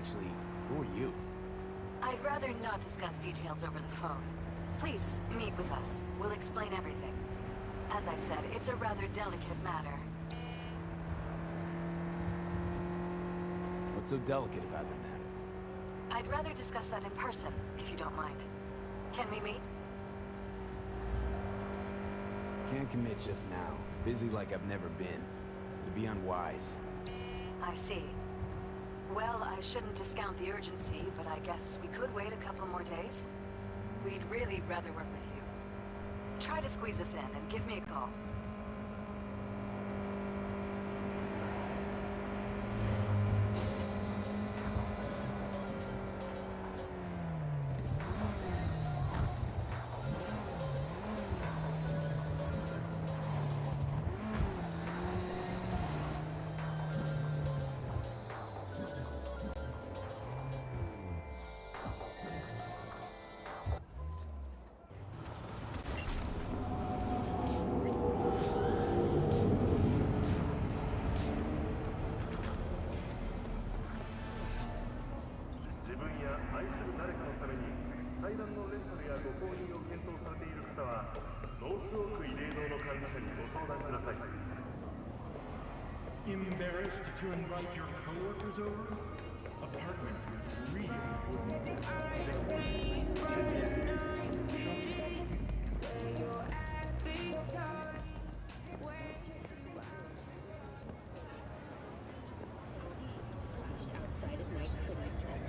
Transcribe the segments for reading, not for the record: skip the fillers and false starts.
Actually, who are you? I'd rather not discuss details over the phone. Please, meet with us. We'll explain everything. As I said, it's a rather delicate matter. What's so delicate about the matter? I'd rather discuss that in person, if you don't mind. Can we meet? Can't commit just now. Busy like I've never been. It'd be unwise. I see. Well, I shouldn't discount the urgency, but I guess we could wait a couple more days. We'd really rather work with you. Try to squeeze us in and give me a call. Embarrassed to invite your coworkers over? Apartment really outside of Night City.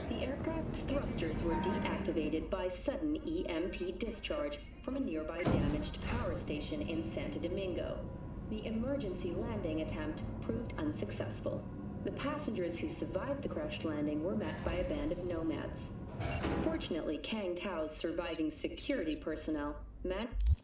The aircraft's thrusters were deactivated by sudden EMP discharge from a nearby damaged power station in Santo Domingo. The emergency landing attempt proved unsuccessful. The passengers who survived the crash landing were met by a band of nomads. Fortunately, Kang Tao's surviving security personnel managed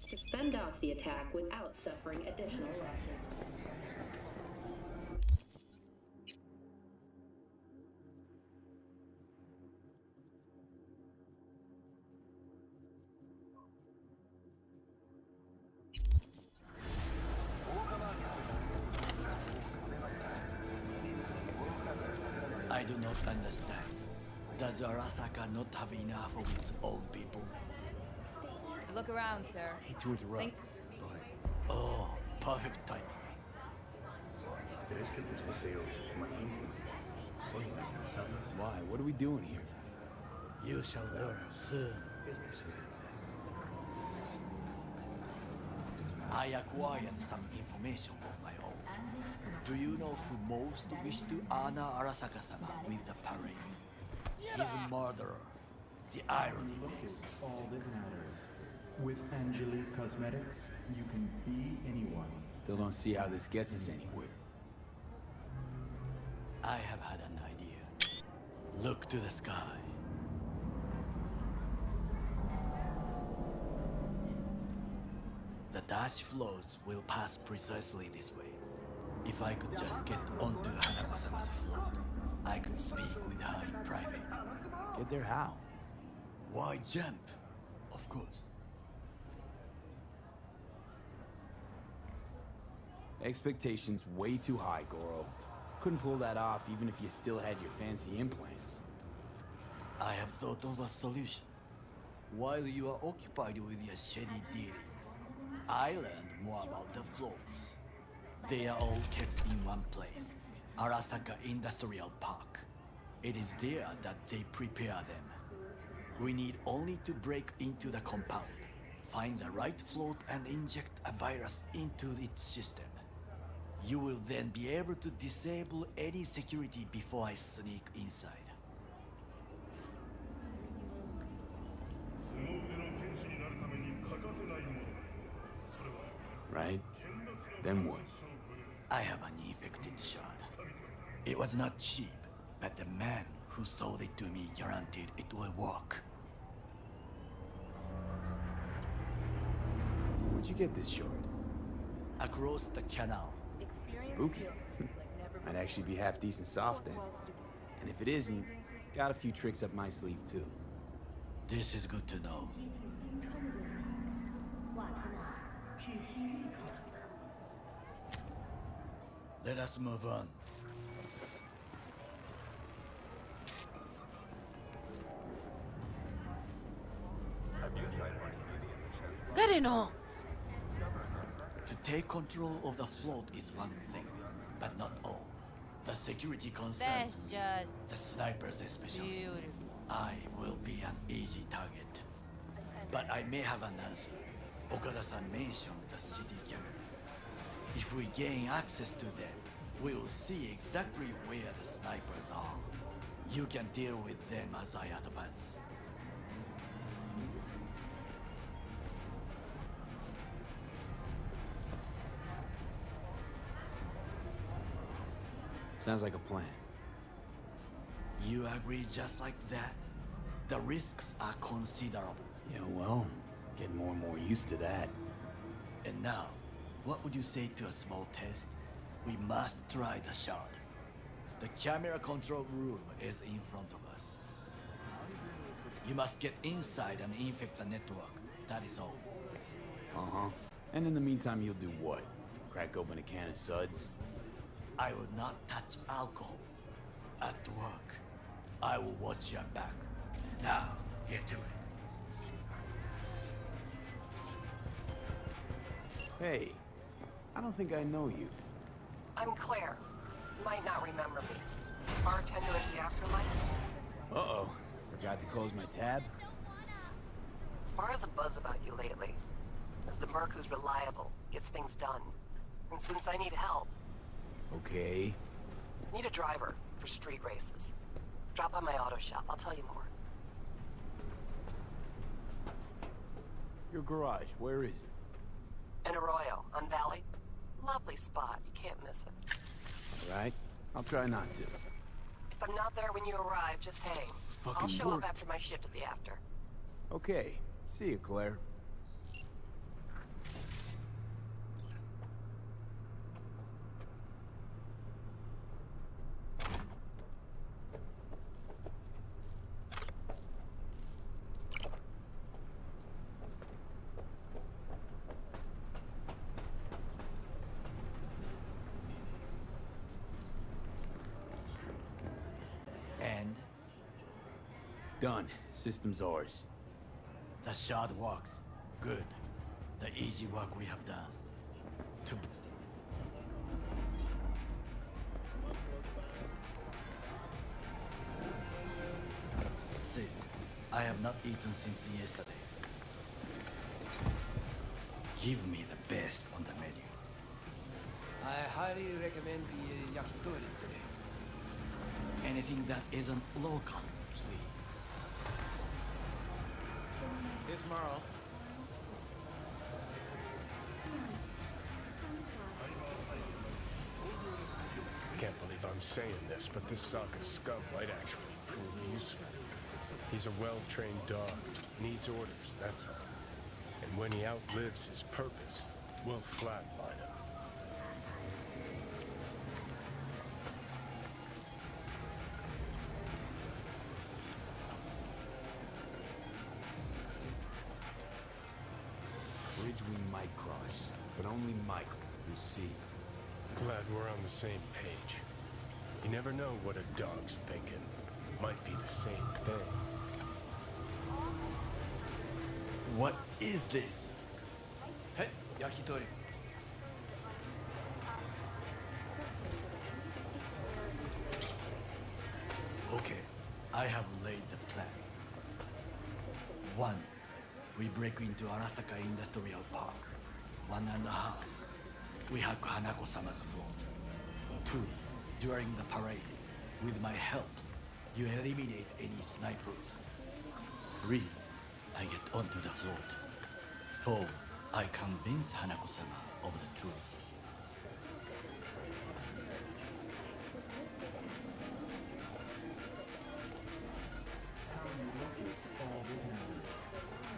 to fend off the attack without suffering additional losses. I do not understand. Does Arasaka not have enough of its own people? Look around, sir. Hate to interrupt, Think- but... Oh, perfect timing. Why? What are we doing here? You shall learn soon. I acquired some information of my own. Do you know who most wished to honor Arasaka-sama with the parade? His murderer. The irony makes me all sick. that matters. With Angelique Cosmetics, you can be anyone. Still don't see how this gets us anywhere. I have had an idea. Look to the sky. The dash floats will pass precisely this way. If I could just get onto Hanako-sama's float, I could Get there how? Why jump? Of course. Expectations way too high, Goro. Couldn't pull that off even if you still had your fancy implants. I have thought of a solution. While you are occupied with your shady dealings, I learned more about the floats. They are all kept in one place, Arasaka Industrial Park. It is there that they prepare them. We need only to break into the compound, find the right float and inject a virus into its system. You will then be able to disable any security before I sneak inside. Right? Then what? I have an infected shard. It was not cheap, but the man who sold it to me guaranteed it will work. Where'd you get this shard? Across the canal. Spooky. Might actually be half decent soft then. And if it isn't, got a few tricks up my sleeve too. This is good to know. Let us move on. To take control of the float is one thing, but not all. The security That's concerns me. just The snipers especially. beautiful. I will be an easy target. But I may have an answer. Okada-san mentioned the city cameras. If we gain access to them, we will see exactly where the snipers are. You can deal with them as I advance. Sounds like a plan. You agree just like that? The risks are considerable. Yeah, well, getting more and more used to that. And now, what would you say to a small test? We must try the shard. The camera control room is in front of us. You must get inside and infect the network. That is all. Uh-huh. And in the meantime, you'll do what? Crack open a can of suds? I will not touch alcohol. At work, I will watch your back. Now, get to it. Hey, I don't think I know you. I'm Claire. You might not remember me. Bartender at the Afterlife. Uh-oh. Forgot to close my tab? Bar has a buzz about you lately. As the merc who's reliable, gets things done. And since I need help, Okay. need a driver for street races. Drop by my auto shop, I'll tell you more. Your garage, where is it? In Arroyo, on Valley. Lovely spot, you can't miss it. All right. I'll try not to. If I'm not there when you arrive, just hang. I'll Fucking show worked. up after my shift at the after. Okay. See you, Claire. And Done. System's ours. the shard works. Good. The easy work we have done. To Sit. I have not eaten since yesterday. Give me the best on the menu. I highly recommend the yakitori today. Anything that isn't local, please. See you tomorrow. I can't believe I'm saying this, but this Sokka scum might actually prove useful. He's a well-trained dog. Needs orders, that's all. And when he outlives his purpose, we'll flatline him. might cross, but only might. We'll see. Glad we're on the same page. You never know what a dog's thinking. Might be the same thing. What is this? Hey, yakitori. Okay, I have laid the plan. 1. We break into Arasaka Industrial Park. 1.5. We hack Hanako-sama's float. 2. During the parade, with my help, you eliminate any snipers. 3. I get onto the float. 4. I convince Hanako-sama of the truth.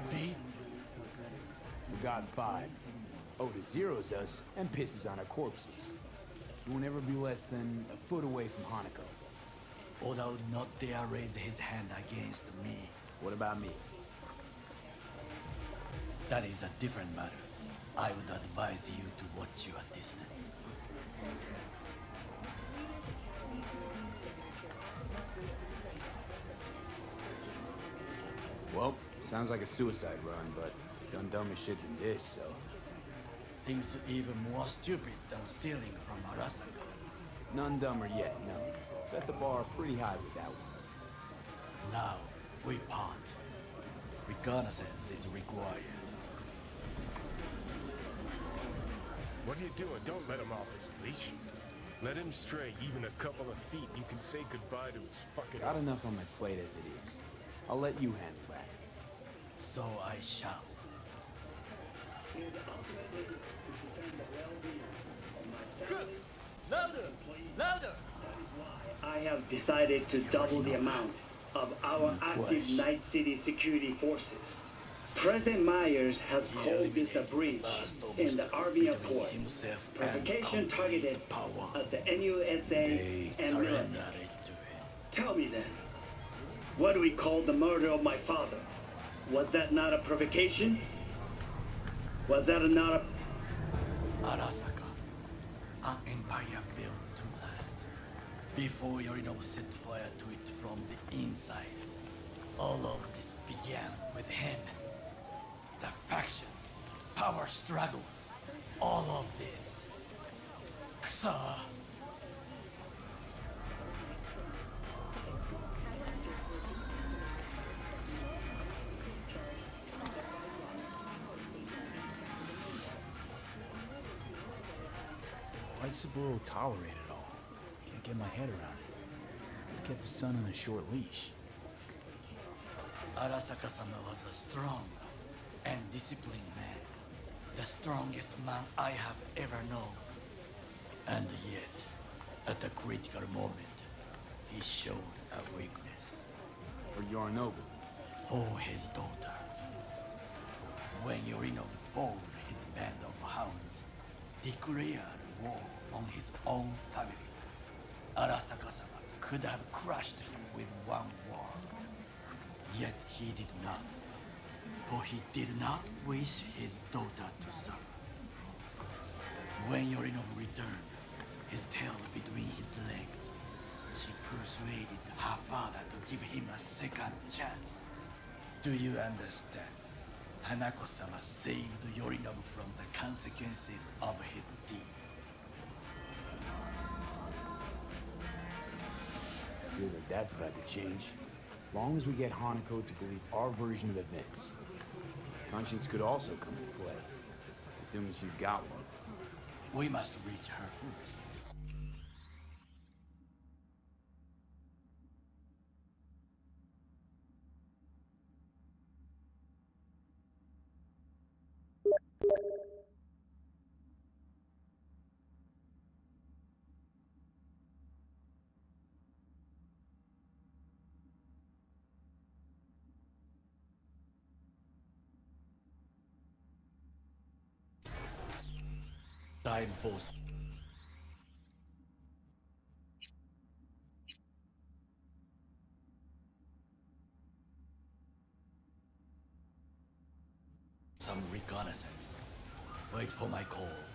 B? Forgot 5. Oda zeroes us and pisses on our corpses. You won't ever be less than a foot away from Hanako. Oda would not dare raise his hand against me. What about me? That is a different matter. I would advise you to watch your distance. Well, sounds like a suicide run, but done dumber shit than this, so... Things even more stupid than stealing from Arasaka. None dumber yet, no. Set the bar pretty high with that one. Now, we part. Reconnaissance is required. What are you doing? Don't let him off his leash. Let him stray even a couple of feet. You can say goodbye to his fucking... Got enough on my plate as it is. I'll let you handle that. So I shall. Louder! Louder! I have decided to double the amount of our active Night City security forces. President Myers has called this a breach in the Army Accord. Provocation targeted at the NUSA and military. Tell me then, what do we call the murder of my father? Was that not a provocation? Was that not a... Arasaka, an empire built to last. Before Yorinobu set fire to it from the inside, all of this began with him. The factions, power struggles, all of this. Ksa! Why'd Saburo tolerate it all? Can't get my head around it. Kept his son on a short leash. Arasaka-sama was a strong and disciplined man. The strongest man I have ever known. And yet, at a critical moment, he showed a weakness. For Yorinobu. For his daughter. When Yorinobu formed his band of hounds, declared war on his own family, Arasaka-sama could have crushed him with one word. Yet he did not. For he did not wish his daughter to suffer. When Yorinobu returned, his tail between his legs, she persuaded her father to give him a second chance. Do you understand? Hanako-sama saved Yorinobu from the consequences of his deeds. Feels like that's about to change. Long as we get Hanako to believe our version of events. Conscience could also come into play, assuming she's got one. We must reach her first. Time for some reconnaissance. Wait for my call.